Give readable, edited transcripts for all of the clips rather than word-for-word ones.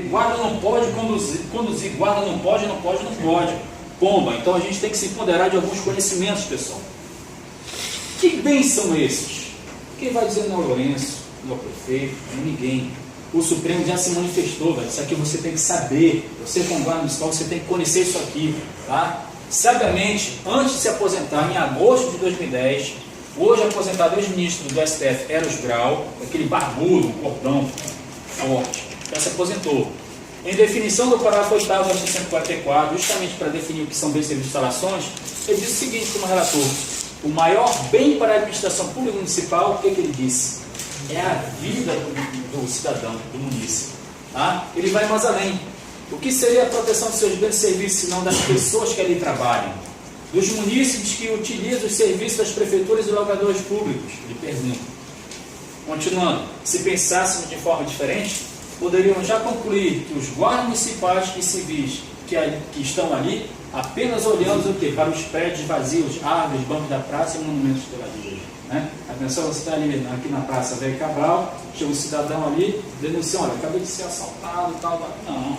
Guarda não pode conduzir, guarda não pode. Pomba, então a gente tem que se empoderar de alguns conhecimentos, pessoal. Que bens são esses? Quem vai dizer não é o Lourenço, não é o prefeito, não é ninguém. O Supremo já se manifestou, velho. Isso aqui você tem que saber. Você, como guarda municipal, você tem que conhecer isso aqui, tá? Sabiamente, antes de se aposentar, em agosto de 2010, hoje aposentado ex-ministro do STF, Eros Grau, aquele barbudo, um cordão forte, já se aposentou. Em definição do parágrafo 8º do artigo 144, justamente para definir o que são bens, serviços e instalações, ele disse o seguinte como relator: o maior bem para a administração pública municipal, o que ele disse? É a vida do cidadão, do munícipe. Tá? Ele vai mais além. O que seria a proteção dos seus bens e serviços, senão das pessoas que ali trabalham? Dos munícipes que utilizam os serviços das prefeituras e locadores públicos? Ele pergunta. Continuando, se pensássemos de forma diferente, poderiam já concluir que os guardas municipais e civis que estão ali apenas olhando o quê? Para os prédios vazios, árvores, bancos da praça e monumentos pelados. Né? Atenção, você está ali aqui na Praça Velho Cabral, chega um cidadão ali, denuncia, olha, acabei de ser assaltado e tal. Não,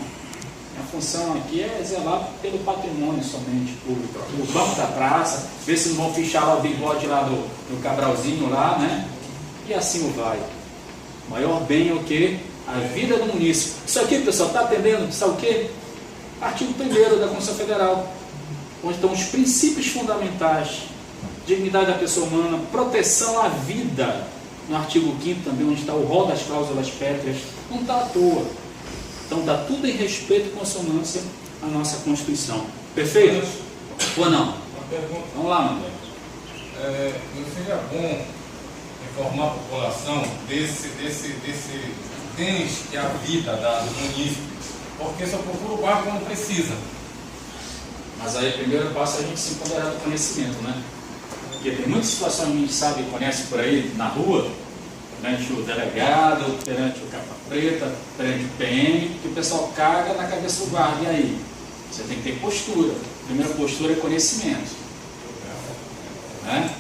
a função aqui é zelar pelo patrimônio somente público. O banco da praça, ver se não vão fichar lá o bigode lá do Cabralzinho lá, né? E assim vai. O maior bem é o quê? A vida do munícipe. Isso aqui, pessoal, está atendendo, sabe o quê? Artigo 1º da Constituição Federal, onde estão os princípios fundamentais: dignidade da pessoa humana, proteção à vida, no artigo 5º também, onde está o rol das cláusulas pétreas. Não está à toa. Então está tudo em respeito e consonância à nossa Constituição. Perfeito? Ou não? Uma pergunta. Vamos lá, Manuel. Não seria bom informar a população desse tênis que é a vida do munícipe, porque só procura o guarda quando precisa. Mas aí primeiro passo a gente se empoderar do conhecimento, né? Porque tem muitas situações que a gente sabe e conhece por aí na rua, perante o delegado, perante o capa preta, perante o PM, que o pessoal caga na cabeça do guarda. E aí? Você tem que ter postura. A primeira postura é conhecimento. Né?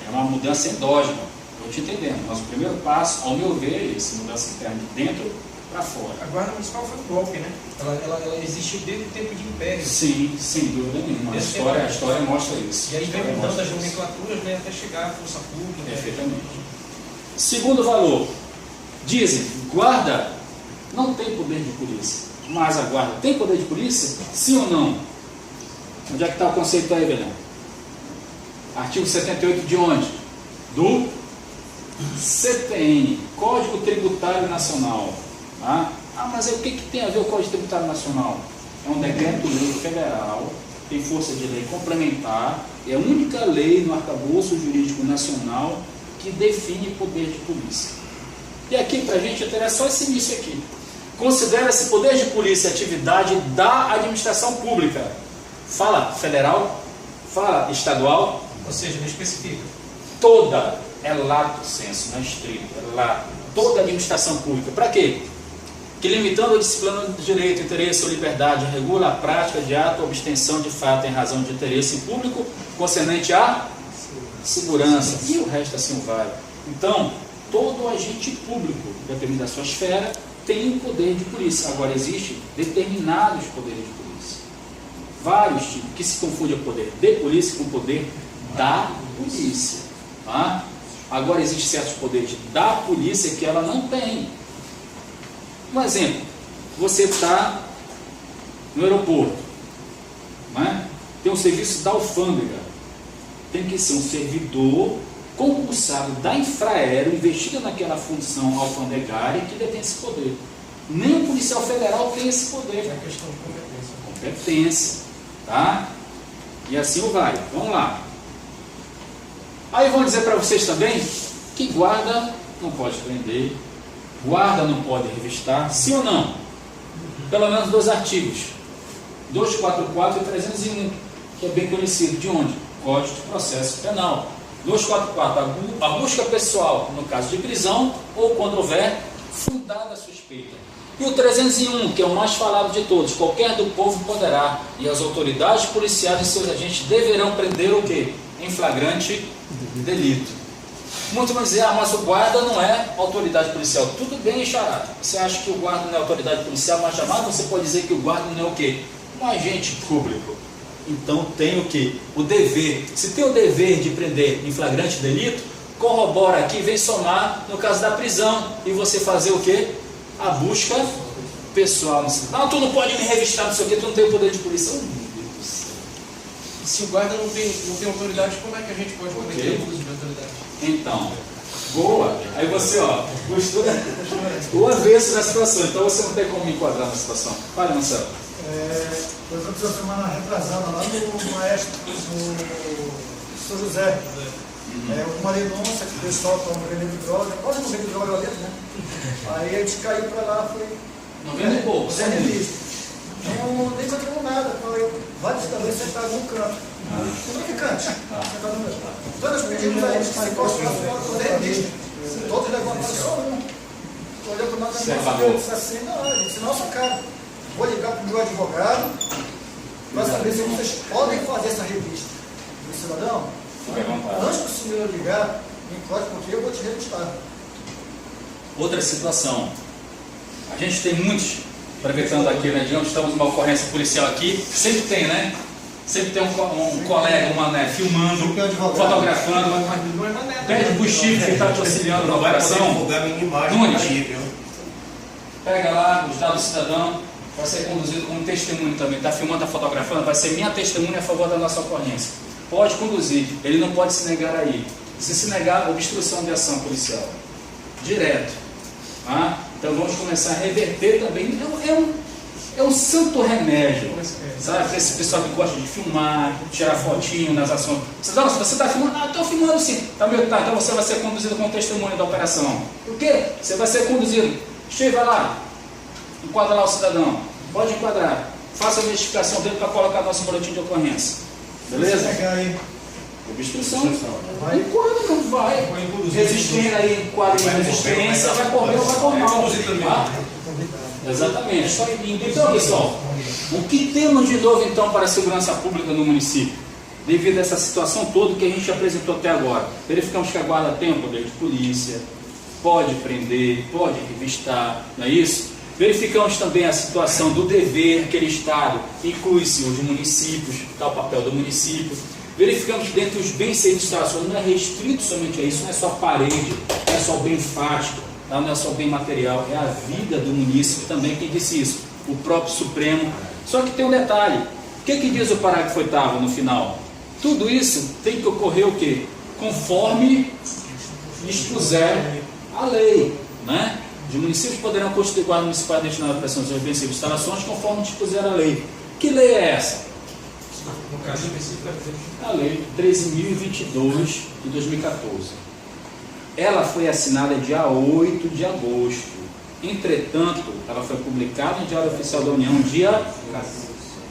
É uma mudança endógena. Estou te entendendo. Mas o primeiro passo, ao meu ver, é esse: mudança interna de dentro para fora. A guarda municipal foi um golpe, né? Ela existiu desde o tempo de império. Sim, sem dúvida nenhuma. A história mostra isso. E aí vem mudando as nomenclaturas, né, até chegar à força pública. Perfeitamente. Segundo valor, dizem, guarda não tem poder de polícia. Mas a guarda tem poder de polícia? Sim ou não? Onde é que está o conceito aí, Belém? Artigo 78 de onde? Do CTN, Código Tributário Nacional. Tá? Mas aí o que tem a ver o Código Tributário Nacional? É um decreto-lei federal, tem força de lei complementar, é a única lei no arcabouço jurídico nacional que define poder de polícia. E aqui para a gente interessa só esse início aqui. Considera-se poder de polícia atividade da administração pública. Fala federal, fala estadual. Ou seja, não especifica. Toda, é lato sensu, não é estrito, é lato. Toda a administração pública. Para quê? Que limitando ou disciplinando o direito, interesse ou liberdade, regula a prática de ato ou abstenção de fato em razão de interesse público concernente à segurança. E o resto assim vai. Então, todo agente público, dependendo da sua esfera, tem um poder de polícia. Agora, existem determinados poderes de polícia. Vários tipos, que se confunde o poder de polícia com o poder da polícia. Tá? Agora, existem certos poderes da polícia que ela não tem. Um exemplo, você está no aeroporto, né? Tem um serviço da alfândega, tem que ser um servidor concursado da Infraero, investido naquela função alfandegária, que detém esse poder. Nem o policial federal tem esse poder. É questão de competência. Competência, tá? E assim vai. Vamos lá. Aí vão dizer para vocês também que guarda não pode prender, guarda não pode revistar, sim ou não? Pelo menos 2 artigos, 244 e 301, que é bem conhecido. De onde? Código de Processo Penal. 244, a busca pessoal, no caso de prisão, ou quando houver fundada suspeita. E o 301, que é o mais falado de todos: qualquer do povo poderá, e as autoridades policiais e seus agentes deverão prender o quê? Em flagrante delito. Muitos vão dizer, mas o guarda não é autoridade policial. Tudo bem, Xará. Você acha que o guarda não é autoridade policial, mas jamais você pode dizer que o guarda não é o quê? Um agente público. Então tem o quê? O dever. Se tem o dever de prender em flagrante delito, corrobora aqui, vem somar no caso da prisão e você fazer o quê? A busca pessoal. Não, tu não pode me revistar, não sei o quê, tu não tem o poder de polícia. Meu Deus do céu. Se o guarda não tem autoridade, como é que a gente pode cometer abuso de autoridade? Então, boa. Aí você, gostou o avesso da situação. Então você não tem como me enquadrar na situação. Fale, Marcelo. Eu estou semana retrasada lá no Maestro, no São José. Uma denúncia que o pessoal estava vendendo droga, quase não vende droga lá dentro, né? Aí a gente caiu para lá, foi. Não vende pouco, Zé Revista. Nem encontramos nada, falei, vários talvez sentados num canto. Como é que cante? Sentado no canto. Todos pedimos a eles que se encostaram fora do Zé Revista. Todos levantaram só um. Olhou para o nosso amigo e disse assim, não, gente, nossa cara. Vou ligar para o meu advogado para saber se vocês podem fazer essa revista. Meu cidadão, antes do senhor ligar, me encoste porque eu vou te revistar. Outra situação. A gente tem muitos, aproveitando aqui, né? Digamos, estamos numa ocorrência policial aqui, sempre tem, né? Sempre tem um colega, filmando, fotografando. Pede para o Chico que está te auxiliando na operação. Nunes, pega lá os dados do cidadão, vai ser conduzido como testemunho também. Está filmando, está fotografando, vai ser minha testemunha a favor da nossa ocorrência. Pode conduzir, ele não pode se negar aí. Se negar, obstrução de ação policial. Direto. Então vamos começar a reverter também. É um santo remédio, sabe? Para esse pessoal que gosta de filmar, tirar fotinho nas ações. Se você está filmando, estou filmando sim. Então você vai ser conduzido como testemunha da operação. Por quê? Você vai ser conduzido. Steve, vai lá, enquadra lá o cidadão. Pode enquadrar. Faça a identificação dele para colocar nosso boletim de ocorrência. Beleza? Obstrução. Enquadra, não vai. Resistência aí, enquadra em resistência, vai correr ou vai correr mal. Exatamente. Então, pessoal, o que temos de novo então para a segurança pública no município? Devido a essa situação toda que a gente apresentou até agora. Verificamos que a guarda tem o poder de polícia, pode prender, pode revistar, não é isso? Verificamos também a situação do dever, aquele Estado inclui-se os municípios, está o papel do município. Verificamos que dentro dos bens serviços instalações não é restrito somente a isso, não é só parede, não é só bem fático, não é só bem material, é a vida do município também. Quem disse isso? O próprio Supremo. Só que tem um detalhe, o que diz o parágrafo 8º no final? Tudo isso tem que ocorrer o quê? Conforme expuser a lei, né? Os municípios poderão constituir guarda municipal destinada à prestação de bens serviços instalações conforme dispuser a lei. Que lei é essa? No caso específico, a lei 13.022 de 2014. Ela foi assinada dia 8 de agosto. Entretanto, ela foi publicada em Diário Oficial da União dia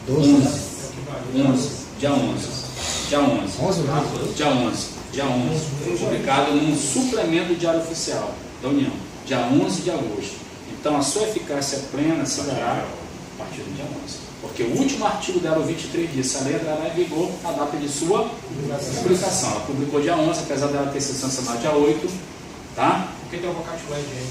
11. Dia 11. Foi publicado num suplemento do Diário Oficial da União, dia 11 de agosto. Então, a sua eficácia plena se dará a partir do dia 11. Porque o último artigo dela, o 23, diz: a lei entrará em vigor a data de sua publicação. Ela publicou dia 11, apesar dela ter sido sancionada dia 8, tá? Porque tem o vocabulary aí,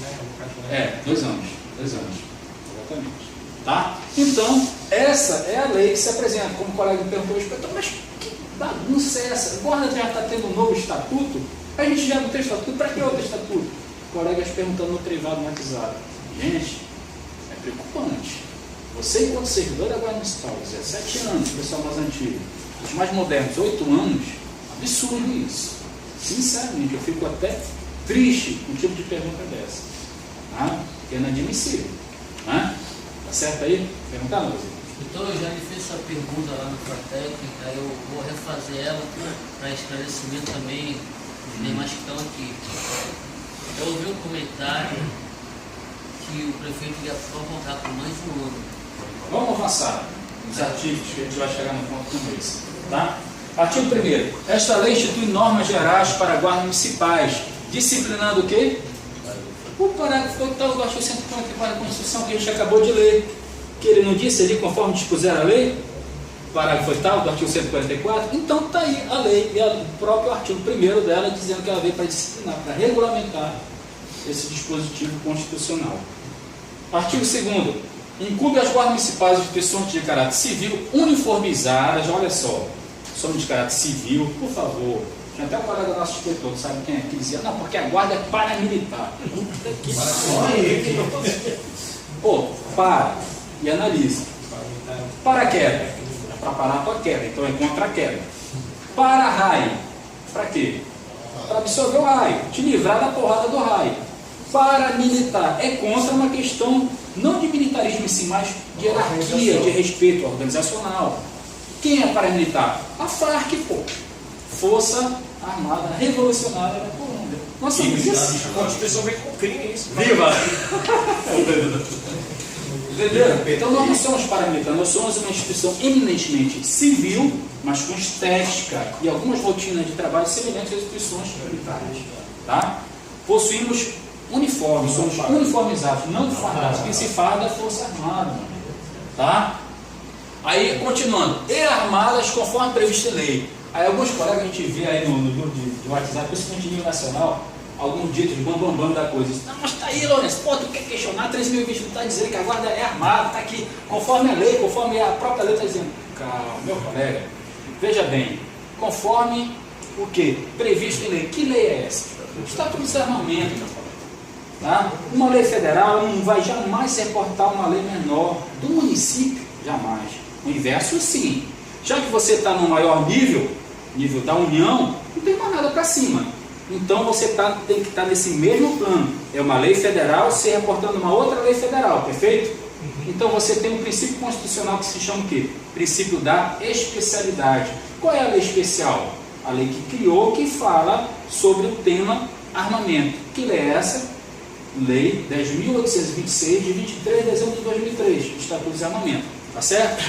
né? 2 anos. Exatamente. Tá? Então, essa é a lei que se apresenta. Como o colega me perguntou, mas que bagunça é essa? O guarda já está tendo um novo estatuto? A gente já não tem estatuto, para que outro estatuto? Colegas perguntando no privado, no WhatsApp. Gente, é preocupante. Você, enquanto servidor da Guarda Municipal, 17 anos, pessoal mais antigo, os mais modernos, 8 anos, absurdo isso. Sinceramente, eu fico até triste com um tipo de pergunta dessa. Tá? Que é inadmissível. Tá? Tá certo aí? Perguntar, Luiz? Então, eu já lhe fiz essa pergunta lá no técnica, eu vou refazer ela para esclarecimento também dos demais que estão aqui. Eu ouvi um comentário que o prefeito ia prorrogar por mais um ano. Vamos avançar nos artigos que a gente vai chegar no ponto como esse. Tá? Artigo 1º. Esta lei institui normas gerais para guardas municipais, disciplinando o quê? O parágrafo 8º do artigo 144 da Constituição que a gente acabou de ler. Que ele não disse ali, conforme dispuser a lei? parágrafo 8º do artigo 144, então está aí a lei e o próprio artigo 1º dela dizendo que ela veio para disciplinar, para regulamentar esse dispositivo constitucional. Artigo 2º. Incumbe às guardas municipais e instituições de caráter civil uniformizadas, olha só, somos de caráter civil, por favor. Tinha até um colega nosso inspetor, sabe quem é? Que dizia, não, porque a guarda é paramilitar. Pô, para e analisa. Para a queda, é para parar a tua queda, então é contra a queda. Para raio, para quê? Para absorver o raio, te livrar da porrada do raio. Paramilitar é contra uma questão não de militarismo em si, mas de hierarquia, de respeito organizacional. Quem é paramilitar? A FARC, pô. Força Armada Revolucionária da Colômbia. Nós somos isso. A Constituição vem com crime, isso. Viva! Entendeu? Então nós não somos paramilitares, nós somos uma instituição eminentemente civil, mas com estética e algumas rotinas de trabalho semelhantes às instituições militares. Tá? Possuímos uniformes, somos uniformizados, não fardados. Quem se farda é a Força Armada. Tá? Aí, continuando, e armadas conforme previsto em lei. Aí alguns colegas a gente vê aí no grupo de WhatsApp, principalmente em nível nacional, alguns ditos de bambambam da coisa. Não, mas tá aí, Lourenço, pô, tu quer questionar? 3.020 está dizendo que a guarda é armada, está aqui, conforme a lei, conforme a própria lei está dizendo. Calma, meu colega, veja bem, conforme o que? Previsto em lei. Que lei é essa? O Estatuto de Desarmamento, meu colega. Tá? Uma lei federal não vai jamais se reportar uma lei menor do município, jamais. O inverso, sim. Já que você está no maior nível da União, não tem mais nada para cima. Então você tem que estar nesse mesmo plano. É uma lei federal se reportando uma outra lei federal, perfeito? Então você tem um princípio constitucional que se chama o quê? Princípio da especialidade. Qual é a lei especial? A lei que criou, que fala sobre o tema armamento. Que lei é essa? Lei 10.826, de 23 de dezembro de 2003, Estatuto de Desarmamento. Tá certo?